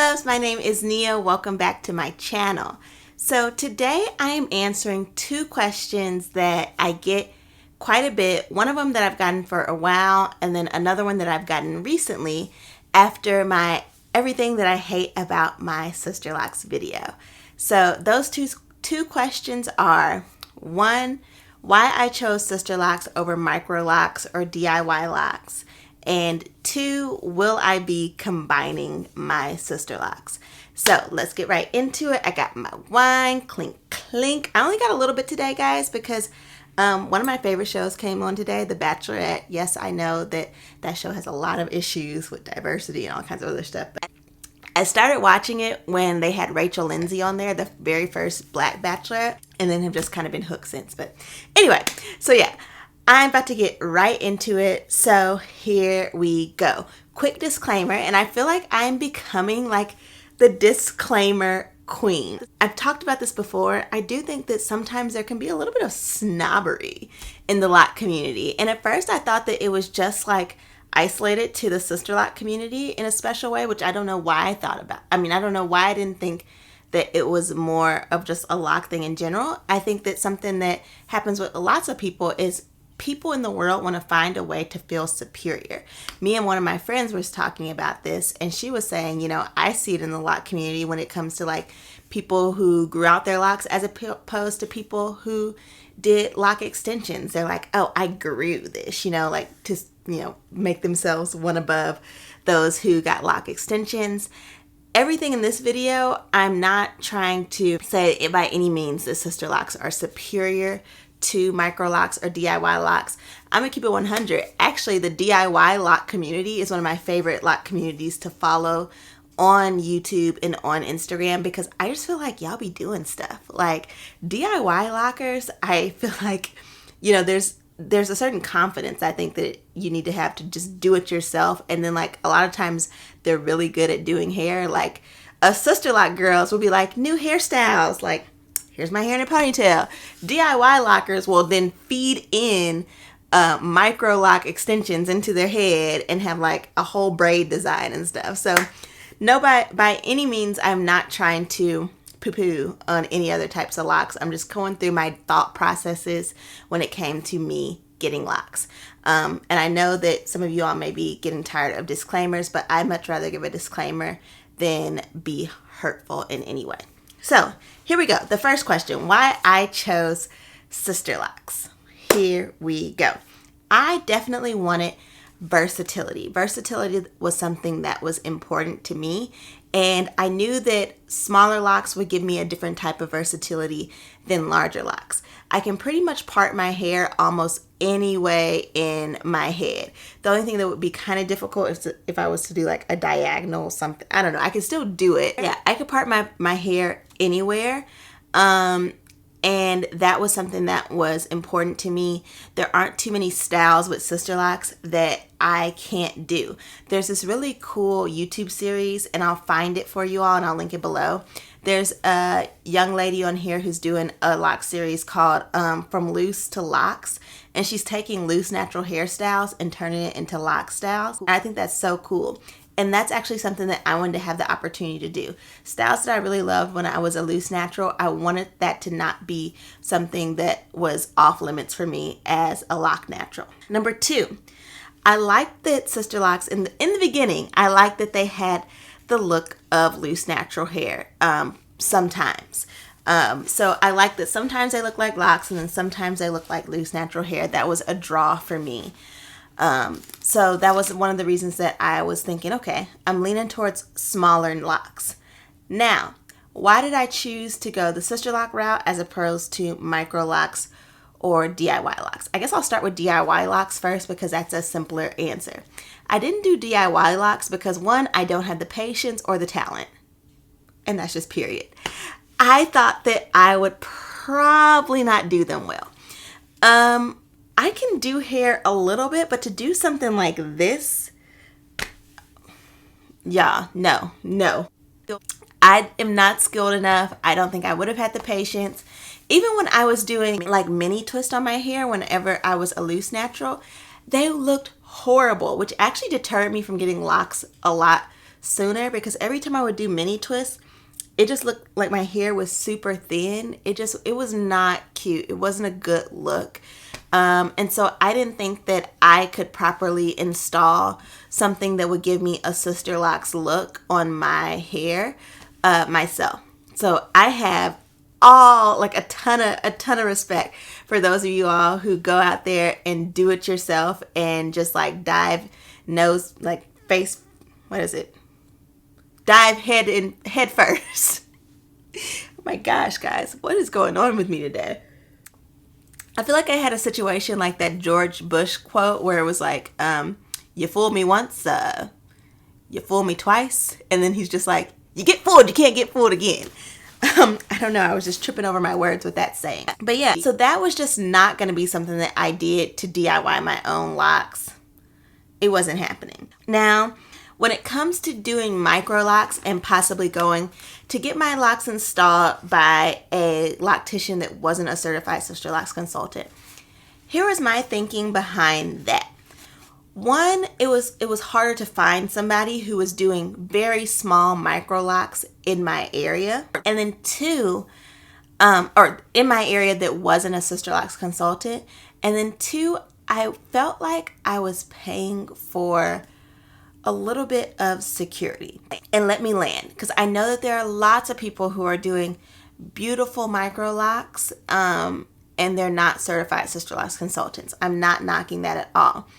Loves, my name is Nia. Welcome back to my channel. So today I am answering two questions that I get quite a bit. One of them that I've gotten for a while, and then another one that I've gotten recently after my everything that I hate about my Sisterlocks video. So those two questions are, one, why I chose Sisterlocks over Microlocs or DIY locks, and two, will I be combining my Sisterlocks? So let's get right into it. I got my wine, clink clink. I only got a little bit today, guys, because one of my favorite shows came on today, The Bachelorette. Yes, I know that show has a lot of issues with diversity and all kinds of other stuff, but I started watching it when they had Rachel Lindsay on there, the very first Black Bachelorette, and then have just kind of been hooked since. But anyway, so yeah, I'm about to get right into it. So here we go. Quick disclaimer, and I feel like I'm becoming like the disclaimer queen. I've talked about this before. I do think that sometimes there can be a little bit of snobbery in the Loc community. And at first I thought that it was just like isolated to the Sisterlock community in a special way, which I don't know why I thought about. I don't know why I didn't think that it was more of just a Loc thing in general. I think that something that happens with lots of people is people in the world want to find a way to feel superior. Me and one of my friends was talking about this, and she was saying, I see it in the Loc community when it comes to like people who grew out their locks as opposed to people who did lock extensions. They're like, oh, I grew this, like to make themselves one above those who got lock extensions. Everything in this video, I'm not trying to say it by any means that Sisterlocks are superior to Microlocs or DIY locks. I'm gonna keep it 100. Actually, the DIY lock community is one of my favorite lock communities to follow on YouTube and on Instagram, because I just feel like y'all be doing stuff. Like DIY lockers, I feel like, there's a certain confidence I think that you need to have to just do it yourself. And then like a lot of times they're really good at doing hair. Like Sisterlock girls will be like, new hairstyles, like here's my hair in a ponytail. DIY lockers will then feed in Microloc extensions into their head and have like a whole braid design and stuff. So no, by any means, I'm not trying to poo-poo on any other types of locks. I'm just going through my thought processes when it came to me getting locks. And I know that some of you all may be getting tired of disclaimers, but I'd much rather give a disclaimer than be hurtful in any way. So here we go. The first question, why I chose Sisterlocks. Here we go. I definitely wanted versatility. Versatility was something that was important to me, and I knew that smaller locks would give me a different type of versatility than larger locks. I can pretty much part my hair almost any way in my head. The only thing that would be kind of difficult is if I was to do like a diagonal something. I don't know. I can still do it. Yeah, I could part my hair anywhere. And that was something that was important to me. There aren't too many styles with Sisterlocks that I can't do. There's this really cool YouTube series, and I'll find it for you all and I'll link it below. There's a young lady on here who's doing a lock series called From Loose to Locs, and she's taking loose natural hairstyles and turning it into lock styles. And I think that's so cool. And that's actually something that I wanted to have the opportunity to do. Styles that I really loved when I was a loose natural, I wanted that to not be something that was off limits for me as a lock natural. Number two, I liked that Sisterlocks, in the beginning, I liked that they had the look of loose natural hair sometimes. So I like that sometimes they look like locks and then sometimes they look like loose natural hair. That was a draw for me. So that was one of the reasons that I was thinking, okay, I'm leaning towards smaller locks. Now, why did I choose to go the Sisterlock route as opposed to Microlocs or DIY locks? I guess I'll start with DIY locks first because that's a simpler answer. I didn't do DIY locks because, one, I don't have the patience or the talent. And that's just period. I thought that I would probably not do them well. I can do hair a little bit, but to do something like this, yeah, no. I am not skilled enough. I don't think I would have had the patience. Even when I was doing like mini twist on my hair whenever I was a loose natural, they looked horrible, which actually deterred me from getting locks a lot sooner, because every time I would do mini twists, it just looked like my hair was super thin. It was not cute. It wasn't a good look. And so I didn't think that I could properly install something that would give me a Sisterlocks look on my hair myself. So I have a ton of respect for those of you all who go out there and do it yourself and just like dive head first. Oh my gosh, guys, what is going on with me today? I feel like I had a situation like that George Bush quote where it was like, you fooled me once, you fooled me twice, and then he's just like, you get fooled, you can't get fooled again. I don't know, I was just tripping over my words with that saying. But yeah, so that was just not going to be something that I did to DIY my own locks. It wasn't happening. Now, when it comes to doing Microlocs and possibly going to get my locks installed by a loctician that wasn't a certified Sisterlocks consultant, here was my thinking behind that. One, it was harder to find somebody who was doing very small Microlocs in my area. And then two, or in my area that wasn't a Sisterlocks consultant. And then two, I felt like I was paying for a little bit of security. And let me land, because I know that there are lots of people who are doing beautiful Microlocs, and they're not certified Sisterlocks consultants. I'm not knocking that at all.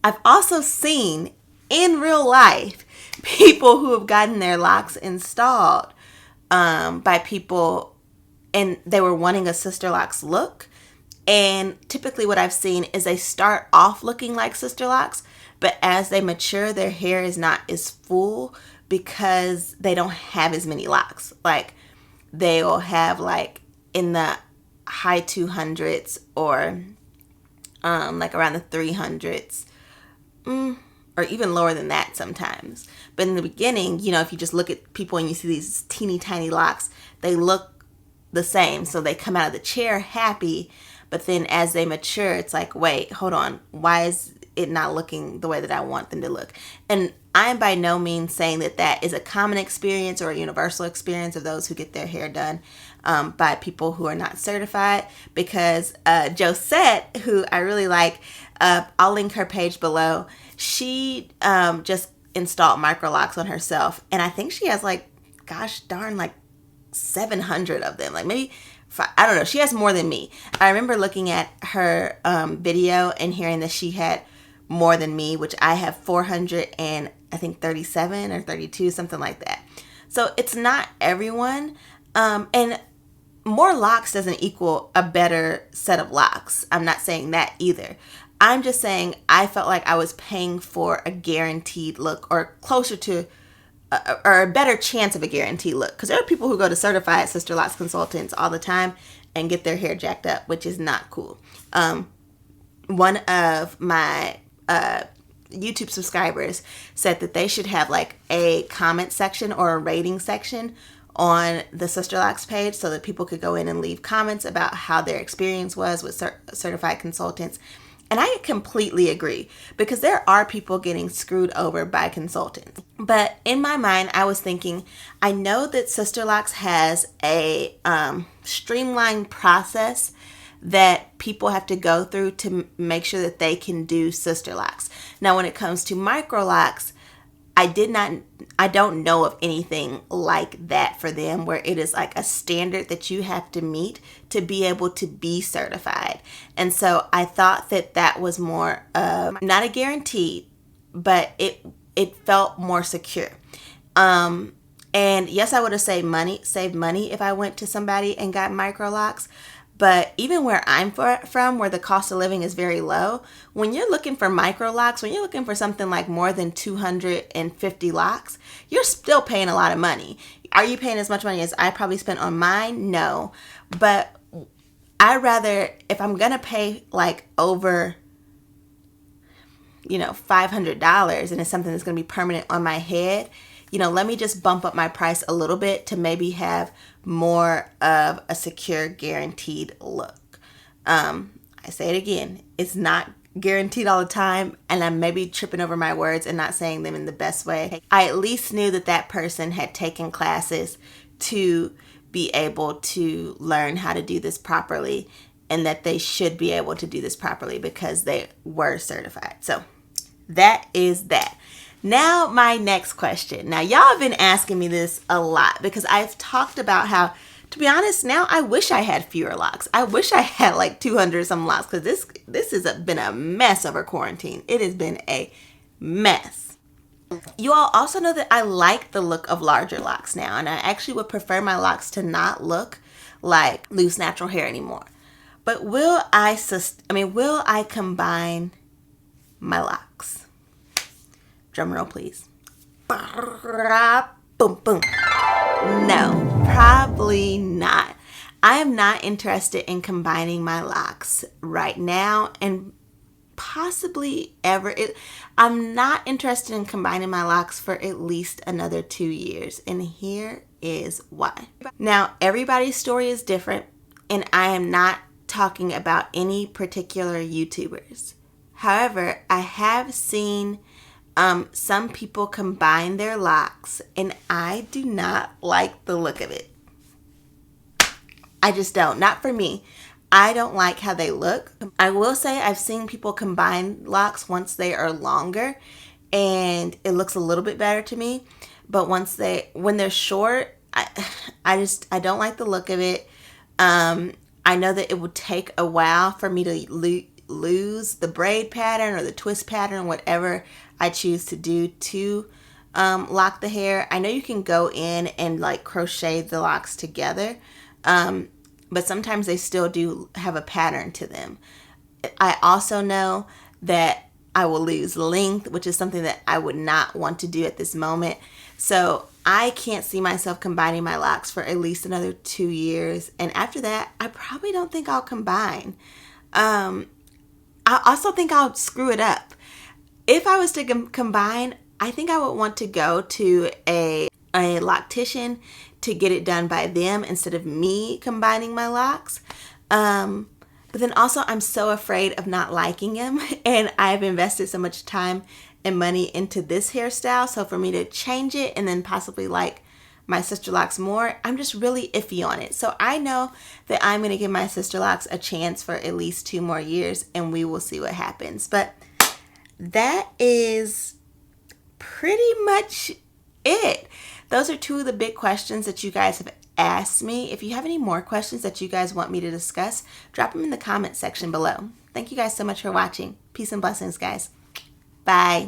I've also seen in real life people who have gotten their locks installed by people and they were wanting a Sisterlocks look. And typically what I've seen is they start off looking like Sisterlocks, but as they mature, their hair is not as full because they don't have as many locks. Like they'll have like in the high 200s or like around the 300s. Or even lower than that sometimes. But in the beginning, you know, if you just look at people and you see these teeny tiny locks, they look the same. So they come out of the chair happy, but then as they mature, it's like, wait, hold on, why is it not looking the way that I want them to look? And I'm by no means saying that that is a common experience or a universal experience of those who get their hair done by people who are not certified, because Josette, who I really like, I'll link her page below. She just installed Microlocs on herself, and I think she has like, gosh darn, like 700 of them. Like maybe, I don't know. She has more than me. I remember looking at her video and hearing that she had more than me, which I have 400 and I think 37 or 32, something like that. So it's not everyone, and more locks doesn't equal a better set of locks. I'm not saying that either. I'm just saying I felt like I was paying for a guaranteed look, or closer to or a better chance of a guaranteed look, because there are people who go to certified Sisterlocks consultants all the time and get their hair jacked up, which is not cool. One of my YouTube subscribers said that they should have like a comment section or a rating section on the Sisterlocks page so that people could go in and leave comments about how their experience was with certified consultants. And I completely agree, because there are people getting screwed over by consultants. But in my mind, I was thinking, I know that Sisterlocks has a streamlined process that people have to go through to make sure that they can do Sisterlocks. Now, when it comes to Microlocs, I don't know of anything like that for them, where it is like a standard that you have to meet to be able to be certified. And so I thought that that was more not a guarantee, but it felt more secure. And yes, I would have saved money if I went to somebody and got Microlocs. But even where I'm from, where the cost of living is very low, when you're looking for Microlocs, when you're looking for something like more than 250 locks, you're still paying a lot of money. Are you paying as much money as I probably spent on mine? No. But I'd rather, if I'm going to pay like over, $500 and it's something that's going to be permanent on my head, let me just bump up my price a little bit to maybe have more of a secure, guaranteed look. I say it again, it's not guaranteed all the time, and I'm maybe tripping over my words and not saying them in the best way, I at least knew that that person had taken classes to be able to learn how to do this properly, and that they should be able to do this properly because they were certified. So that is that. Now, my next question. Now, y'all have been asking me this a lot because I've talked about how, to be honest, now I wish I had fewer locks. I wish I had like 200 some locks because this has been a mess over quarantine. It has been a mess. You all also know that I like the look of larger locks now, and I actually would prefer my locks to not look like loose natural hair anymore. But will I combine my locks? Drum roll, please. Boom, boom. No, probably not. I am not interested in combining my locks right now and possibly ever. I'm not interested in combining my locks for at least another 2 years. And here is why. Now, everybody's story is different, and I am not talking about any particular YouTubers. However, I have seen some people combine their locks, and I do not like the look of it. I just don't. Not for me. I don't like how they look. I will say I've seen people combine locks once they are longer, and it looks a little bit better to me. But when they're short, I don't like the look of it. I know that it would take a while for me to lose the braid pattern or the twist pattern, whatever I choose to do to lock the hair. I know you can go in and like crochet the locks together, but sometimes they still do have a pattern to them. I also know that I will lose length, which is something that I would not want to do at this moment. So I can't see myself combining my locks for at least another 2 years. And after that, I probably don't think I'll combine. I also think I'll screw it up. If I was to combine, I think I would want to go to a loctician to get it done by them instead of me combining my locks. But then also I'm so afraid of not liking them, and I've invested so much time and money into this hairstyle. So for me to change it and then possibly like my Sisterlocks more, I'm just really iffy on it. So I know that I'm going to give my Sisterlocks a chance for at least 2 more years, and we will see what happens. But that is pretty much it. Those are 2 of the big questions that you guys have asked me. If you have any more questions that you guys want me to discuss, drop them in the comment section below. Thank you guys so much for watching. Peace and blessings, guys. Bye.